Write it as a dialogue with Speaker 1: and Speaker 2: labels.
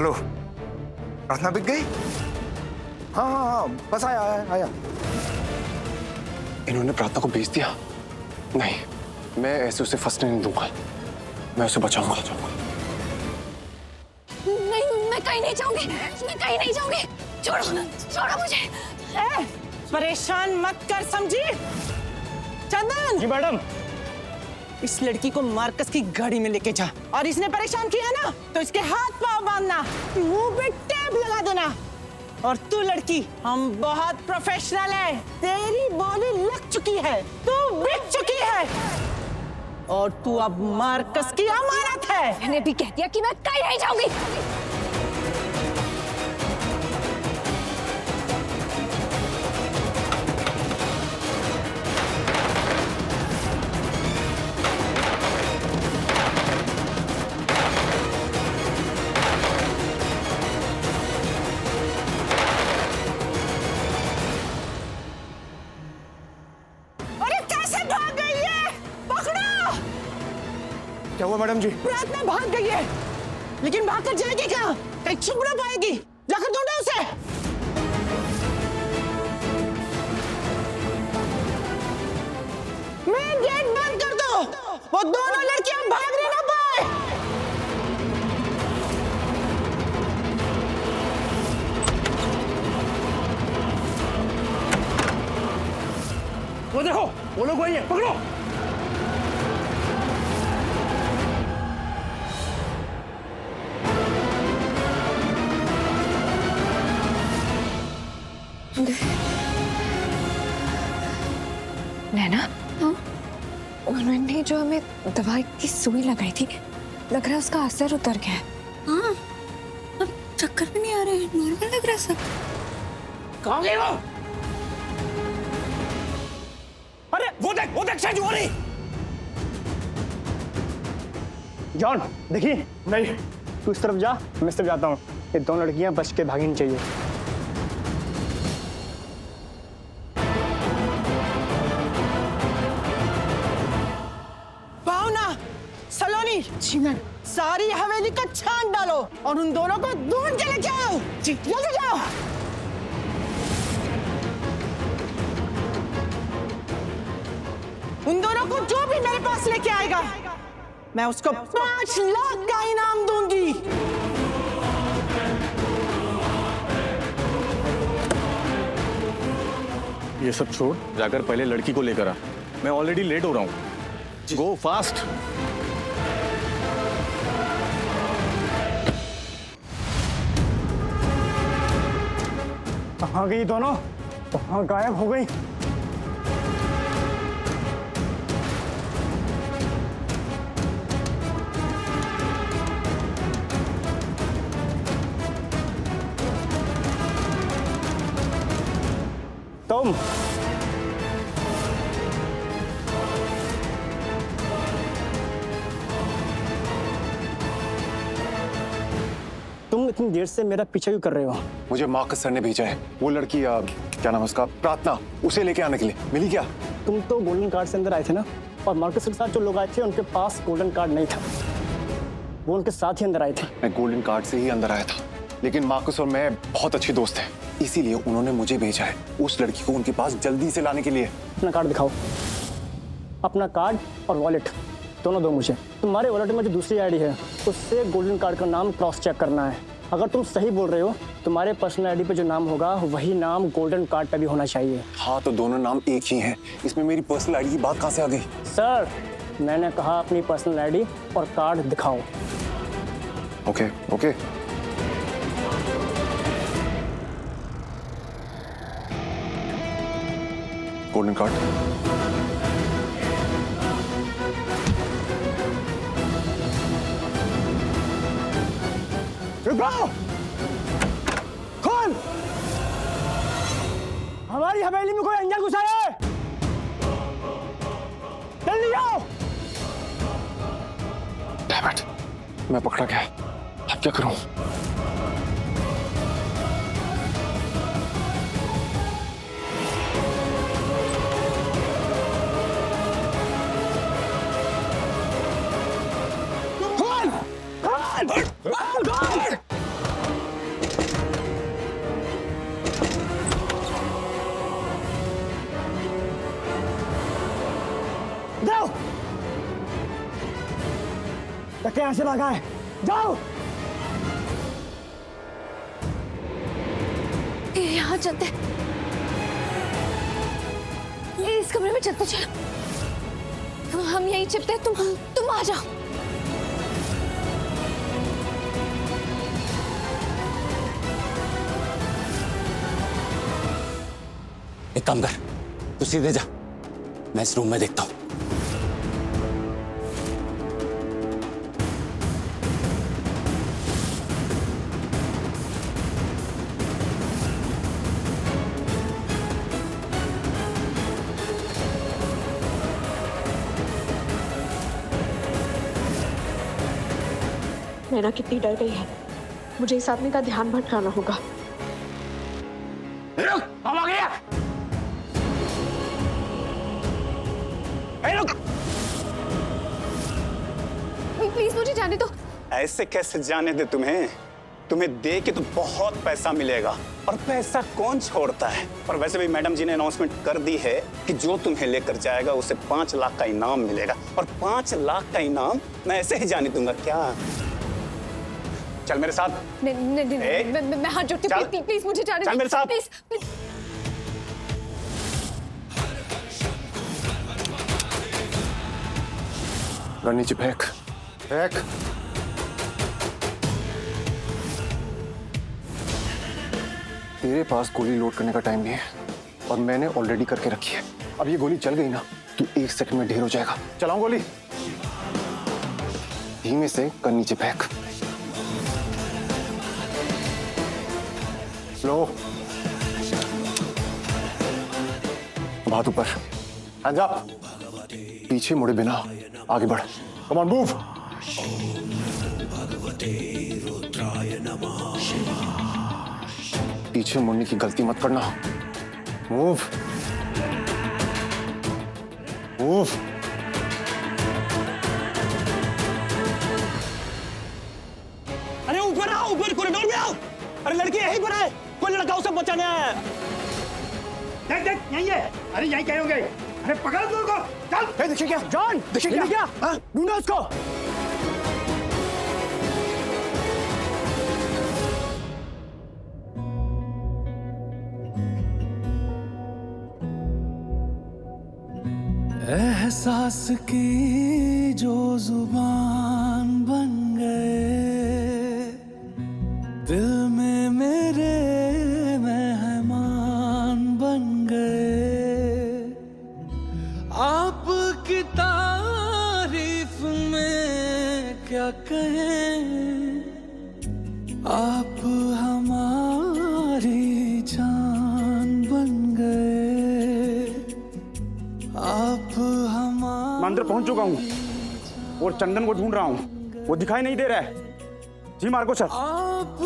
Speaker 1: Hello, प्रार्थना बिक गई? हाँ हाँ हाँ, बस आया आया आया।
Speaker 2: इन्होंने प्रार्थना को बेच दिया? नहीं, मैं ऐसे उसे फंसने नहीं दूंगा, मैं उसे बचाऊंगा।
Speaker 3: नहीं, मैं कहीं नहीं जाऊंगी, मैं कहीं नहीं जाऊंगी। छोड़ो, छोड़ो मुझे।
Speaker 4: परेशान मत कर, समझी? चंदन।
Speaker 5: जी मैडम।
Speaker 4: इस लड़की को मार्कस की गाड़ी में लेके जा, और इसने परेशान किया ना तो इसके हाथ पांव बांधना, मुंह पे टेप लगा देना। और तू लड़की, हम बहुत प्रोफेशनल है, तेरी बोली लग चुकी है, तू बिक चुकी है, और तू अब मार्कस की अमानत है।
Speaker 3: मैंने भी कह दिया कि मैं कहीं नहीं जाऊंगी।
Speaker 1: क्या हुआ मैडम जी?
Speaker 4: प्रार्थना भाग गई है, लेकिन भाग कर जाएगी कहाँ? कहीं छुप ना पाएगी, जाकर ढूंढो उसे। मेन गेट बंद कर दो, वो दोनों लड़कियां भागने ना पाए।
Speaker 5: वो देखो, वो लोग वही है, पकड़ो।
Speaker 3: नैना, हाँ? उन्होंने जो हमें दवाई की सुई लगाई थी, लग रहा है उसका असर उतर गया है। हाँ, अब चक्कर भी नहीं आ रहे, नॉर्मल लग रहा है सब।
Speaker 5: कहाँ गई वो? अरे वो देख शायद हो रही। जॉन, देखिए। नहीं, तू इस तरफ जा, मैं इस तरफ जाता हूँ। ये दोनों लड़कियां बच के भागनी चाहिए।
Speaker 4: सलोनी, सारी हवेली का छान डालो और उन दोनों को ढूंढ के लेके आओ। जी, जल्दी जाओ। उन दोनों को जो भी मेरे पास लेके आएगा, मैं उसको 5 लाख का इनाम दूंगी।
Speaker 2: ये सब छोड़, जाकर पहले लड़की को लेकर आ। मैं ऑलरेडी लेट हो रहा हूँ। गो फास्ट।
Speaker 5: कहाँ गई दोनों? कहाँ गायब हो गई? तुम इतनी देर से मेरा पीछा क्यों कर रहे हो?
Speaker 2: मुझे मार्कस सर ने भेजा है। वो लड़की क्या नाम है उसका, प्रार्थना, उसे लेके आने के लिए। मिली क्या?
Speaker 5: तुम तो गोल्डन कार्ड से अंदर आए थे ना, और मार्कस के साथ जो लोग आए थे उनके पास गोल्डन कार्ड नहीं था, वो उनके साथ ही अंदर आए थे।
Speaker 2: मैं गोल्डन कार्ड से ही अंदर आया था, लेकिन मार्कस और मैं बहुत अच्छे दोस्त हैं, इसीलिए उन्होंने मुझे भेजा है उस लड़की को उनके पास जल्दी से लाने के लिए।
Speaker 5: अपना कार्ड दिखाओ। अपना कार्ड और वॉलेट दोनों दो मुझे। तुम्हारे वॉलेट में जो दूसरी आईडी है उससे गोल्डन कार्ड का नाम क्रॉस चेक करना है। अगर तुम सही बोल रहे हो, तुम्हारे पर्सनल आईडी पे जो नाम होगा वही नाम गोल्डन कार्ड पे भी होना चाहिए।
Speaker 2: हाँ, तो दोनों नाम एक ही हैं। इसमें मेरी पर्सनल आईडी की बात कहाँ से आ गई?
Speaker 5: सर, मैंने कहा अपनी पर्सनल आईडी और कार्ड दिखाओ।
Speaker 2: Okay okay. Golden card.
Speaker 5: खोल! हमारी हवेली में कोई अंजल घुसा है। जल्दी आओ।
Speaker 2: डैम इट, मैं पकड़ा गया। अब क्या करूं?
Speaker 5: खोल! खोल! खोल! धक्के यहाँ से भागा है, जाओ।
Speaker 3: यहाँ चलते, इस कमरे में चलते चलो। हम यहीं छिपते हैं, तुम आ जाओ।
Speaker 6: एक काम कर, तू सीधे जा, मैं इस रूम में देखता हूं।
Speaker 7: नैना कितनी डर गई है, मुझे इस आदमी का ध्यान भटकाना होगा।
Speaker 6: रुक, हम आ गया। रुक।
Speaker 3: प्लीज मुझे जाने दो।
Speaker 8: ऐसे कैसे जाने दे तुम्हें? तुम्हें दे के तो बहुत पैसा मिलेगा, और पैसा कौन छोड़ता है? और वैसे भी मैडम जी ने अनाउंसमेंट कर दी है कि जो तुम्हें लेकर जाएगा उसे 5 लाख का इनाम मिलेगा, और 5 लाख का इनाम मैं ऐसे ही जाने दूंगा क्या? चल मेरे साथ।
Speaker 3: नहीं, मैं हाथ जोड़ती हूँ, प्लीज मुझे जाने दो।
Speaker 8: चल मेरे साथ।
Speaker 3: प्लीज।
Speaker 2: गन नीचे फेंक, फेंक। तेरे पास गोली लोड करने का टाइम नहीं है, और मैंने ऑलरेडी करके रखी है। अब ये गोली चल गई ना, तू 1 सेकंड में ढेर हो जाएगा। चलाऊं गोली? धीमे से गन नीचे फेंक। स्लो। हाथ ऊपर, हैंड्स अप। पीछे मुड़े बिना आगे बढ़। Come on, move. पीछे मुड़ने की गलती मत करना। Move, move.
Speaker 6: अरे ऊपर आओ, ऊपर कॉरिडोर में आओ। अरे लड़की यहीं पर है, कोई लड़का उसे बचाने आया है।
Speaker 9: देख देख यहीं है। अरे यहीं कहीं होंगे। अरे पकड़ दो उनको, चल।
Speaker 5: देखिए क्या जॉन, देखिए क्या, ढूंढो उसको।
Speaker 10: एहसास की जो जुबान बन गए, दिल में मेरे मेहमान बन गए। आपकी तारीफ में क्या कहें, आप हमारी जान बन गए। आप
Speaker 9: मैं अंदर पहुंच चुका हूं और चंदन को ढूंढ रहा हूं, वो दिखाई नहीं दे रहा है। जी मार्को सर।
Speaker 10: आप